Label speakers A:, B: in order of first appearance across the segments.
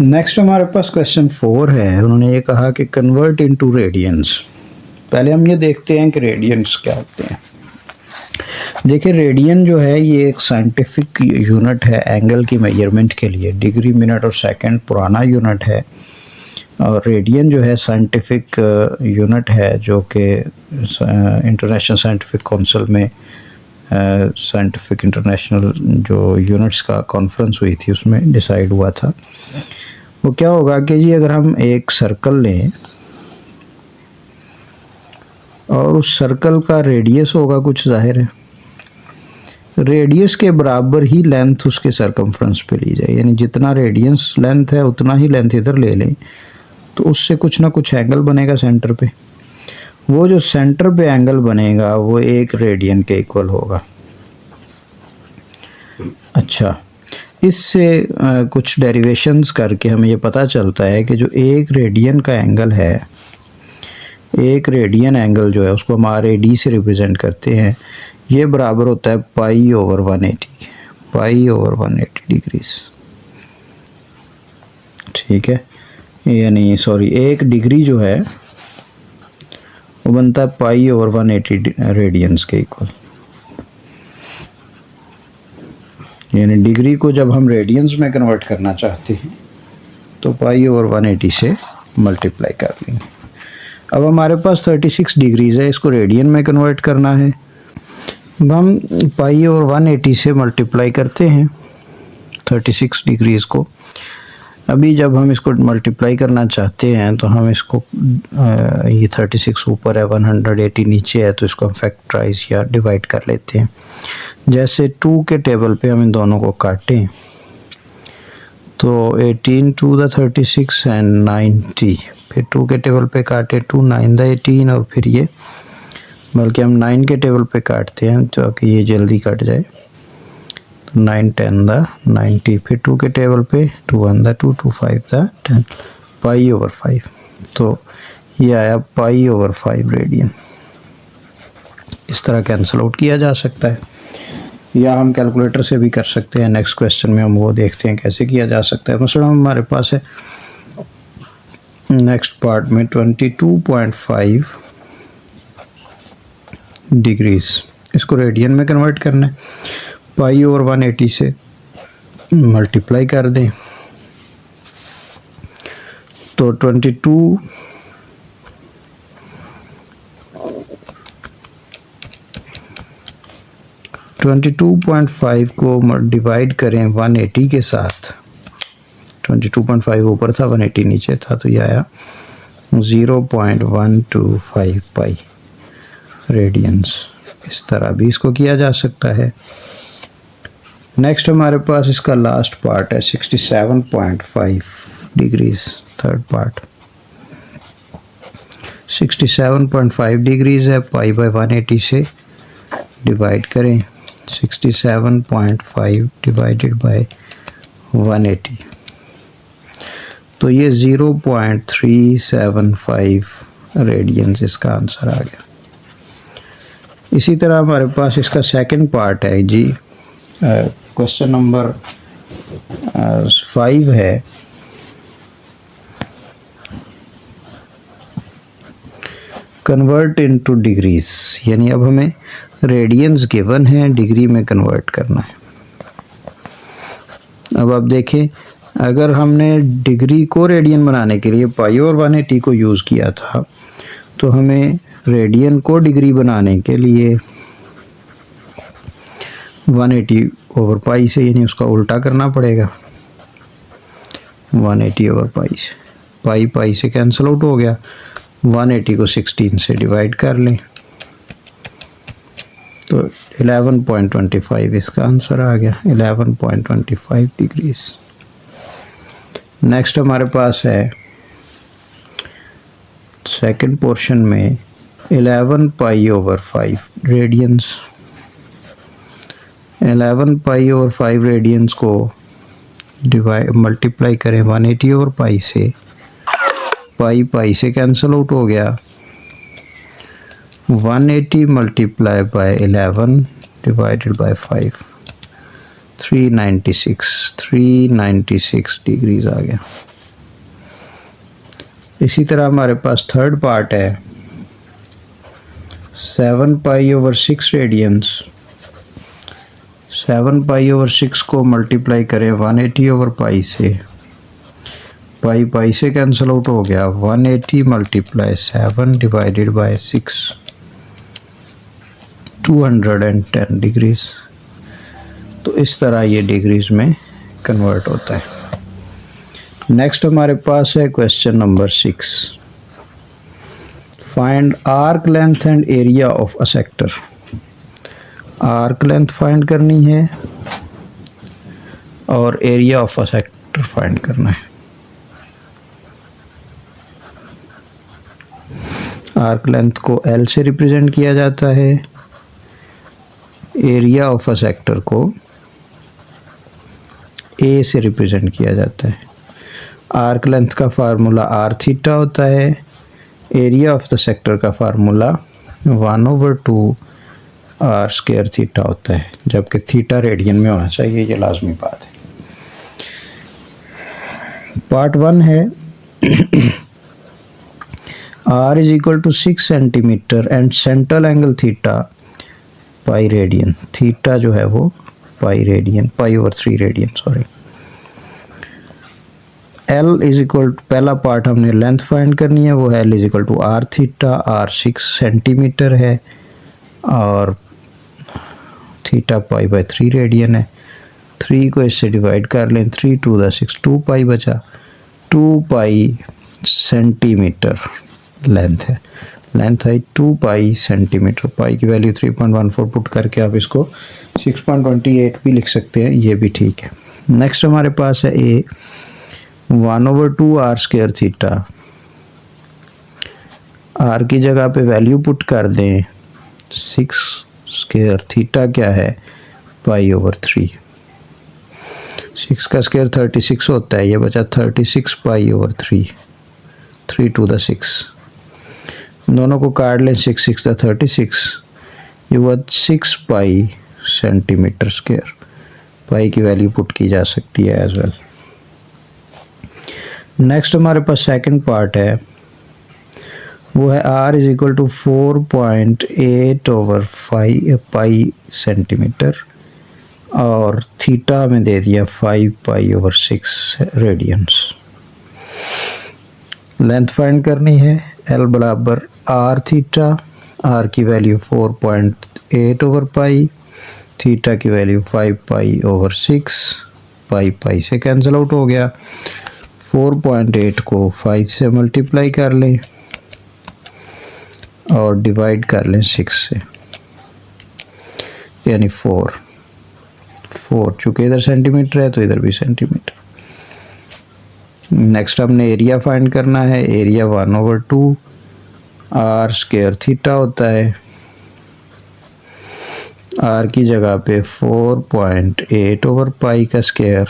A: Next हमारे पास question 4 है। उन्होंने ये कहा कि कन्वर्ट इनटू रेडियंस। पहले हम ये देखते हैं कि रेडियंस क्या होते हैं। देखिए, रेडियन जो है ये एक साइंटिफिक यूनिट है एंगल की मेजरमेंट के लिए। डिग्री, मिनट और सेकंड पुराना यूनिट है, और रेडियन जो है साइंटिफिक यूनिट है जो कि इंटरनेशनल साइंटिफिक काउंसिल में साइंटिफिक इंटरनेशनल जो यूनिट्स का कॉन्फ्रेंस हुई थी उसमें डिसाइड हुआ था। वो क्या होगा कि जी अगर हम एक सर्कल लें और उस सर्कल का रेडियस होगा कुछ, जाहिर है रेडियस के बराबर ही लेंथ उसके सरकमफ्रेंस पे ली जाए, यानी जितना रेडियस लेंथ है उतना ही लेंथ इधर ले लें, तो उससे कुछ ना कुछ एंगल बनेगा सेंटर पे। वो जो सेंटर पे एंगल बनेगा वो 1 रेडियन के इक्वल होगा। अच्छा, इससे कुछ डेरिवेशंस करके हमें ये पता चलता है कि जो 1 रेडियन का एंगल है, 1 रेडियन एंगल जो है उसको हम RAD से रिप्रेजेंट करते हैं। ये बराबर होता है पाई/180, पाई/180 डिग्रीज। ठीक है, यानी सॉरी 1 डिग्री जो है वो बनता है पाई/180 रेडियंस के इक्वल। यानी डिग्री को जब हम रेडियंस में कन्वर्ट करना चाहते हैं तो पाई/180 से मल्टीप्लाई कर लेंगे। अब हमारे पास 36 डिग्रीज है, इसको रेडियन में कन्वर्ट करना है। अब हम पाई/180 से मल्टीप्लाई करते हैं 36 डिग्रीज को। अभी जब हम इसको मल्टीप्लाई करना चाहते हैं तो हम इसको ये 36 ऊपर है, 180 नीचे है, तो इसको हम फैक्टराइज या डिवाइड कर लेते हैं। जैसे 2 के टेबल पे हम इन दोनों को काटें तो 18 2 द 36 एंड 90, फिर 2 के टेबल पे काटे 2 9 द 18, और फिर ये बल्कि हम 9 के टेबल पे काटते हैं ताकि ये जल्दी कट जाए, तो 9 10 द 90, फिर 2 के टेबल पे 2 1 द 2 2 5 द 10, पाई/5। तो ये आया पाई/5 रेडियन। इस तरह कैंसिल आउट किया जा सकता है, या हम कैलकुलेटर से भी कर सकते हैं। नेक्स्ट क्वेश्चन में हम वो देखते हैं कैसे किया जा सकता है। मसलन हमारे पास है नेक्स्ट पार्ट में 22.5 डिग्रीज, इसको रेडियन में कन्वर्ट करना है। पाई/180 से मल्टीप्लाई कर दें तो 22.5 को डिवाइड करें 180 के साथ। 22.5 ऊपर था, 180 नीचे था, तो यह आया 0.125 पाई रेडियंस। इस तरह भी इसको किया जा सकता है। नेक्स्ट हमारे पास इसका लास्ट पार्ट है 67.5 डिग्रीज, थर्ड पार्ट 67.5 डिग्रीज है। पाई/180 से डिवाइड करें, 67.5 डिवाइडेड बाय 180, तो ये 0.375 रेडियंस इसका आंसर आ गया। इसी तरह हमारे पास इसका सेकंड पार्ट है जी, क्वेश्चन नंबर 5 है। कन्वर्ट इनटू डिग्रीज, यानी अब हमें रेडियंस गिवन है, डिग्री में कन्वर्ट करना है। अब आप देखें, अगर हमने डिग्री को रेडियन बनाने के लिए पाई/180 को यूज़ किया था, तो हमें रेडियन को डिग्री बनाने के लिए 180/पाई से, यानी उसका उल्टा करना पड़ेगा। 180/पाई से, पाई से कैंसिल आउट हो गया। 180 को 16 से डिवाइड कर लें तो 11.25 इसका आंसर आ गया, 11.25 डिग्रीज। नेक्स्ट हमारे पास है सेकंड पोर्शन में 11 पाई/5 रेडियंस। 11 पाई/5 रेडियंस को डिवाइड मल्टीप्लाई करें 180/पाई से, पाई से कैंसिल आउट हो गया। 180 multiply by 11 divided by 5, 396 degrees आ गया। इसी तरह हमारे पास थर्ड पार्ट है 7 pi over 6 radians. 7 pi over 6 को मल्टीप्लाई करें 180 ओवर पाई से, पाई पाई से कैंसिल आउट हो गया, 180 मल्टीप्लाई 7 डिवाइडेड बाय 6, 210 डिग्रीज। तो इस तरह ये डिग्रीज में कन्वर्ट होता है। नेक्स्ट हमारे पास है question number 6, find arc length and area of a sector. Arc length find करनी है और area of a sector find करना है। आर्क लेंथ को L से रिप्रेजेंट किया जाता है, एरिया ऑफ अ सेक्टर को A से रिप्रेजेंट किया जाता है। आर्क लेंथ का फार्मूला r थीटा होता है, एरिया ऑफ द सेक्टर का फार्मूला 1/2 r स्क्वायर थीटा होता है, जबकि थीटा रेडियन में होना चाहिए, ये लाजमी बात है। पार्ट 1 है r is equal to 6 centimetre and central angle theta pi radian. Theta जो है वो pi radian, pi over 3 radian sorry. L is equal to, पहला पार्ट हमने लेंथ फाइंड करनी है, वो है L is equal to r theta, r 6 centimetre है और थीटा पाई बाय 3 रेडियन है। 3 को इससे डिवाइड कर लें, 3 2 द 6, 2 पाई बचा, 2 पाई सेंटीमीटर लेंथ है, लेंथ है 2 पाई सेंटीमीटर। पाई की वैल्यू 3.14 पुट करके आप इसको 6.28 भी लिख सकते हैं, ये भी ठीक है। नेक्स्ट हमारे पास है A 1/2 r square theta. r की जगह पे वैल्यू पुट कर दें 6 स्क्वायर, थीटा क्या है पाई ओवर 3, 6 का स्क्वायर 36 होता है, ये बचा 36 पाई ओवर 3, 3 2 द 6, दोनों को काट लें, 6 6 द 36, ये हुआ 6 पाई सेंटीमीटर स्क्वायर। पाई की वैल्यू पुट की जा सकती है एज वेल। नेक्स्ट हमारे पास सेकंड पार्ट है, वो है r is equal to 4.8 over 5 pi centimetre और थीटा में दे दिया 5 pi over 6 radians. Length find करनी है, L बराबर r थीटा, r की वैल्यू 4.8 ओवर पाई, थीटा की value 5 pi over 6, pi pi से कैंसिल आउट हो गया। 4.8 को 5 से मल्टीप्लाई कर लें और डिवाइड कर लें 6 से, यानी 4 चूँकि इधर सेंटीमीटर है तो इधर भी सेंटीमीटर। नेक्स्ट हमने एरिया फाइंड करना है, एरिया 1/2 r स्क्वायर थीटा होता है। r की जगह पे 4.8 ओवर पाई का स्क्वायर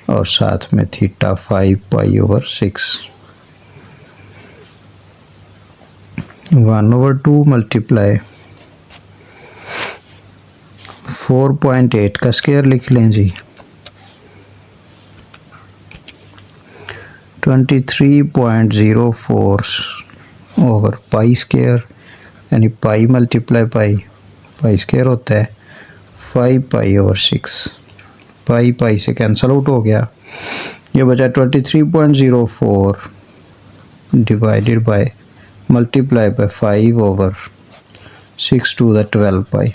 A: और साथ में थीटा 5 पाई ओवर 6, 1/2 मल्टीप्लाई 4.8 का स्क्वायर लिख लें जी, 23.04 ओवर पाई स्क्वायर, यानी पाई मल्टीप्लाई पाई, पाई स्क्वायर होता है 5 पाई ओवर 6, पाई पाई से कैंसिल आउट हो गया, ये बचा 23.04 divided by multiply by 5 over 6 to the 12 pi.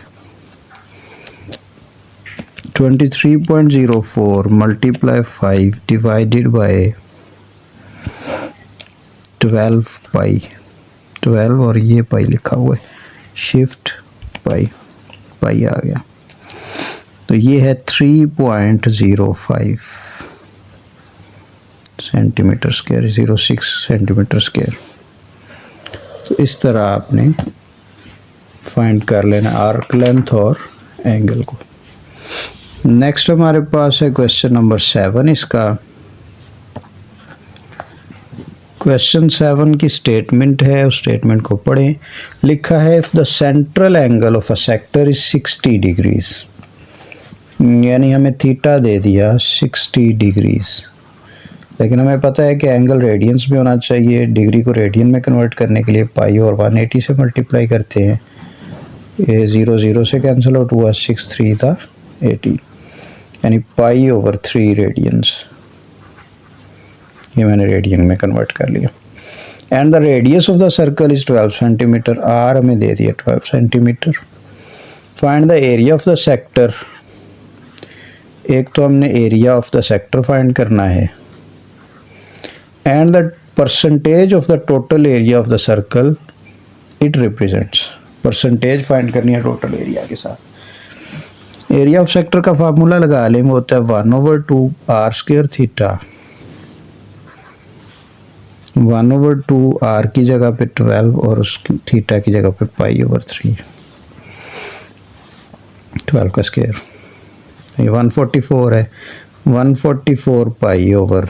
A: 23.04 multiply 5 divided by 12 pi, 12 और ये पाई लिखा हुआ है, शिफ्ट पाई, पाई आ गया, तो ये है 3.05 सेंटीमीटर स्क्वायर, 06 सेंटीमीटर स्क्वायर। तो इस तरह आपने फाइंड कर लेना आर्क लेंथ और एंगल को। नेक्स्ट हमारे पास है क्वेश्चन नंबर 7। इसका क्वेश्चन 7 की स्टेटमेंट है, उस स्टेटमेंट को पढ़ें। लिखा है if the central angle of a sector is 60 degrees, यानी हमें थीटा दे दिया 60 डिग्रीज, लेकिन हमें पता है कि एंगल रेडियंस में होना चाहिए। डिग्री को रेडियन में कन्वर्ट करने के लिए पाई और 180 से मल्टीप्लाई करते हैं। ये 0 0 से कैंसिल आउट हुआ, 6 3 था 80, यानी पाई ओवर 3 रेडियंस। ये मैंने रेडियन में कन्वर्ट कर लिया। And the radius of the circle is 12 centimetre. R हमें दे दिया 12 centimetre. Find the area of the sector. एक तो हमने area of the sector find करना है, and the percentage of the total area of the circle it represents. Percentage find करनी है टोटल एरिया के साथ। एरिया ऑफ सेक्टर का फार्मूला लगा लें, वो होता है 1/2 आर स्क्वायर थीटा। 1/2 आर की जगह पे 12 और उस थीटा की जगह पे पाई ओवर 3, 12 का स्क्वायर। ये 144 है, 144 pi over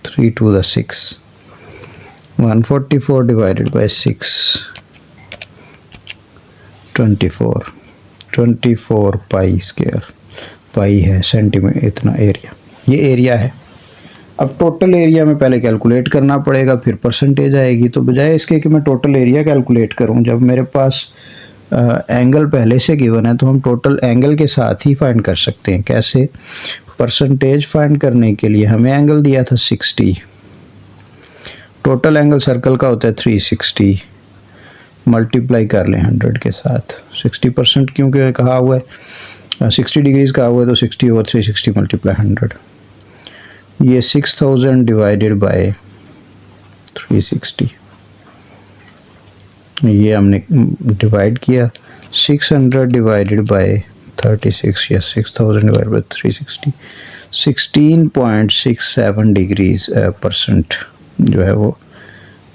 A: 3 to the 6, 144 divided by 6, 24 pi square. Pi है सेंटीमीटर, इतना एरिया, ये एरिया है। अब टोटल एरिया में पहले कैलकुलेट करना पड़ेगा, फिर परसेंटेज आएगी। तो बजाय इसके कि मैं टोटल एरिया कैलकुलेट करूं, जब मेरे पास एंगल पहले से गिवन है तो हम टोटल एंगल के साथ ही फाइंड कर सकते हैं। कैसे? परसेंटेज फाइंड करने के लिए हमें एंगल दिया था 60, टोटल एंगल सर्कल का होता है 360, मल्टीप्लाई कर लें 100 के साथ। 60% क्योंकि कहा हुआ है, 60 डिग्रीज कहा हुआ है, तो 60 ओवर 360 मल्टीप्लाई 100। ये 6000 डिवाइडेड बाय 360, ये हमने डिवाइड किया। 600 डिवाइडेड बाय 36 या 6000 डिवाइडेड बाय 360, 16.67 डिग्रीज परसेंट जो है वो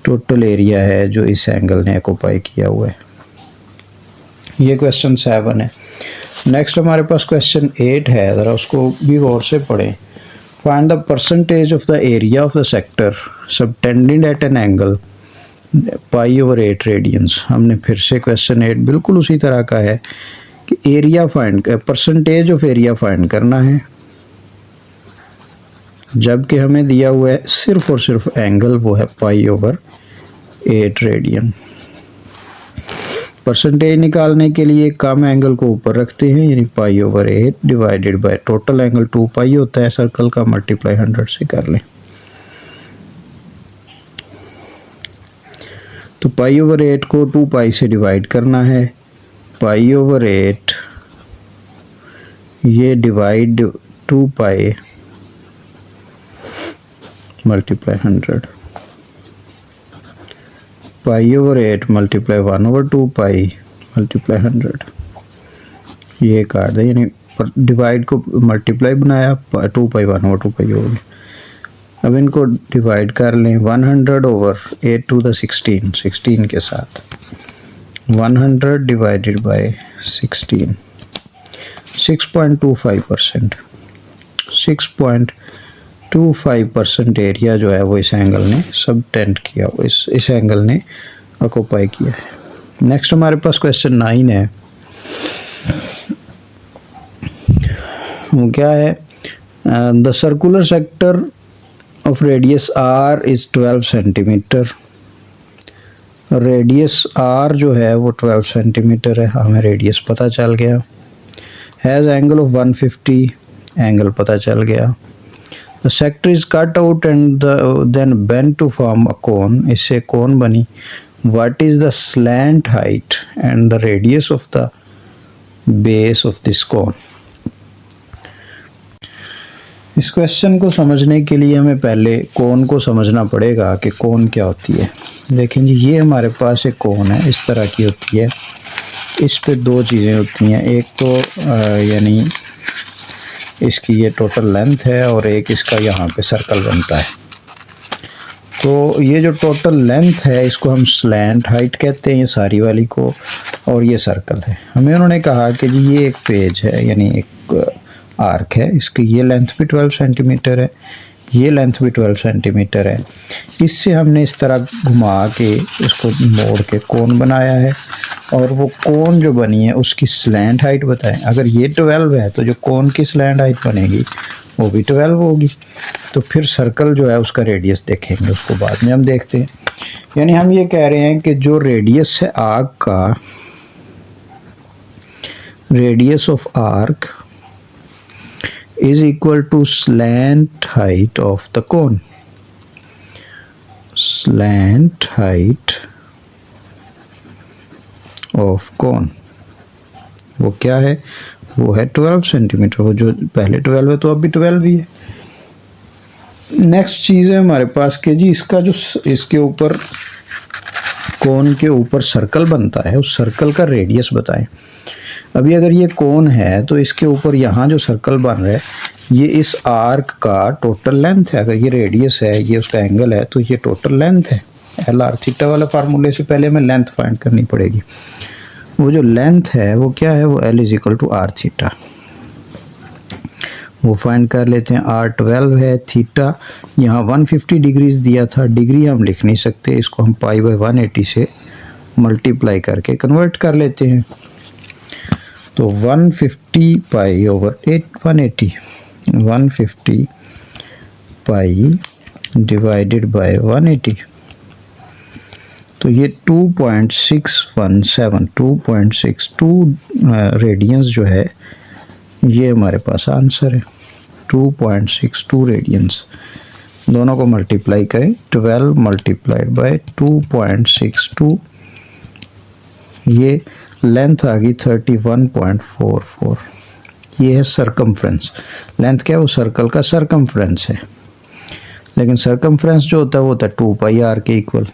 A: टोटल एरिया है जो इस एंगल ने ऑक्यूपाई किया हुआ है। ये क्वेश्चन 7 है। नेक्स्ट हमारे पास क्वेश्चन 8 है, ज़रा उसको भी गौर से पढ़ें। Find the percentage of the area of the sector subtended at an angle pi over 8 radians. हमने फिर से क्वेश्चन 8 बिल्कुल उसी तरह का है कि area find, percentage of area find करना है, जबकि हमें दिया हुआ है सिर्फ और सिर्फ एंगल, वो है पाई ओवर 8 रेडियन। परसेंटेज निकालने के लिए कम एंगल को ऊपर रखते हैं, यानी पाई over 8 divided by total angle 2 पाई होता है सर्कल का, मल्टीप्लाई 100 से कर लें। तो पाई ओवर 8 को 2 पाई से डिवाइड करना है। पाई ओवर 8 ये डिवाइड 2 पाई मल्टीप्लाई 100, पाई ओवर 8 मल्टीप्लाई 1/2 पाई मल्टीप्लाई 100। ये काट दे, यानी डिवाइड को मल्टीप्लाई बनाया, 2 पाई 1/2 पाई हो गया। अब इनको डिवाइड कर लें, 100 ओवर 8 to the 16 के साथ, 100 डिवाइडेड बाय 16, 6.25%, 6.25% एरिया जो है वो इस एंगल ने सबटेंड किया, वो इस एंगल ने ऑक्यूपाई किया है। नेक्स्ट हमारे पास क्वेश्चन 9 है। वो क्या है? The circular sector of radius r is 12 centimetre. Radius r जो है वो 12 सेंटीमीटर है, हमें रेडियस पता चल गया। हैज़ एंगल ऑफ 150, एंगल पता चल गया। The sector is cut out and then bent to form a cone, इससे कोन बनी। What is the slant height and the radius of the base of this cone. इस question को समझने के लिए हमें पहले कोन को समझना पड़ेगा कि कोन क्या होती है। देखें जी, ये हमारे पास एक कोन है, इस तरह की होती है। इस पे 2 चीज़ें होती हैं, एक तो यानी इसकी ये टोटल लेंथ है और एक इसका यहाँ पे सर्कल बनता है। तो ये जो टोटल लेंथ है इसको हम स्लैंट हाइट कहते हैं, ये सारी वाली को, और ये सर्कल है। हमें उन्होंने कहा कि जी ये एक पेज है, यानी एक आर्क है, इसकी ये लेंथ भी 12 सेंटीमीटर है, ये लेंथ भी 12 सेंटीमीटर है। इससे हमने इस तरह घुमा के इसको मोड़ के कोन बनाया है, और वो कोन जो बनी है उसकी स्लैंट हाइट बताएं। अगर ये 12 है तो जो कोन की स्लैंट हाइट बनेगी वो भी 12 होगी। तो फिर सर्कल जो है उसका रेडियस देखेंगे, उसको बाद में हम देखते हैं। यानी हम ये कह रहे हैं कि जो रेडियस है आर्क का, radius of arc is equal to slant height of the cone. Slant height of cone वो क्या है? वो है 12 सेंटीमीटर। वो जो पहले 12 है तो अब भी 12 ही है। नेक्स्ट चीज़ है हमारे पास कि जी इसका जो इसके ऊपर कोन के ऊपर सर्कल बनता है उस सर्कल का रेडियस बताएं। अभी अगर ये कोन है तो इसके ऊपर यहाँ जो सर्कल बन रहा है ये इस आर्क का टोटल लेंथ है। अगर ये रेडियस है, ये उसका एंगल है, तो ये टोटल लेंथ है। एल आर थीटा वाला फार्मूले से पहले हमें लेंथ फाइंड करनी पड़ेगी। वो जो लेंथ है वो क्या है? वो L is equal to r theta. वो फाइंड कर लेते हैं। आर 12 है, थीटा यहाँ 150 डिग्रीज दिया था। डिग्री हम लिख नहीं सकते, इसको हम पाई बाई 180 से मल्टीप्लाई करके कन्वर्ट कर लेते हैं। तो 150 pi over 180, 150 pi divided by 180, तो ये 2.662 रेडियंस जो है ये हमारे पास आंसर है। 2.62 रेडियंस। दोनों को मल्टीप्लाई करें, 12 मल्टीप्लाइड बाय 2.62, ये लेंथ आ गई 31.44। ये है सरकमफ्रेंस। लेंथ क्या है? वो सर्कल का सरकमफ्रेंस है। लेकिन सरकमफ्रेंस जो होता है वो होता है 2 पाई आर के इक्वल।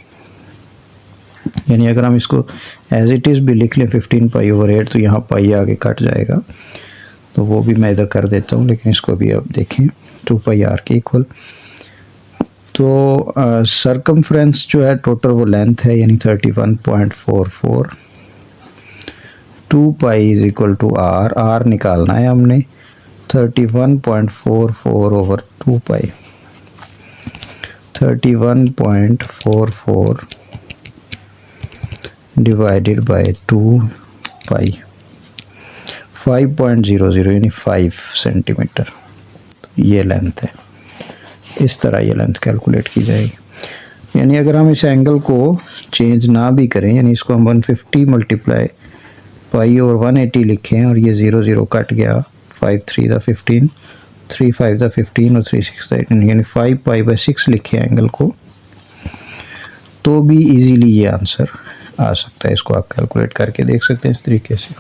A: यानी अगर हम इसको एज इट इज़ भी लिख लें 15 पाई ओवर 8 तो यहाँ पाई आगे कट जाएगा, तो वो भी मैं इधर कर देता हूँ। लेकिन इसको भी आप देखें 2 पाई आर के इक्वल। तो सरकमफ्रेंस जो है टोटल वो लेंथ है, यानी 31.44। 2 pi is equal to r, r निकालना है हमने। 31.44 over 2 pi, 31.44 divided by 2 pi, 5.00 यानी 5 सेंटीमीटर ये लेंथ है। इस तरह ये लेंथ कैलकुलेट की जाएगी। यानी अगर हम इस एंगल को चेंज ना भी करें, यानी इसको हम 150 मल्टीप्लाई पाई और 180 लिखें और ये 0 कट गया, 5 3 दा 15, 3 5 दा 15 और 3 6 दा 18, यानी 5 पाई बाई 6 लिखे एंगल को, तो भी इजीली ये आंसर आ सकता है। इसको आप कैलकुलेट करके देख सकते हैं इस तरीके से।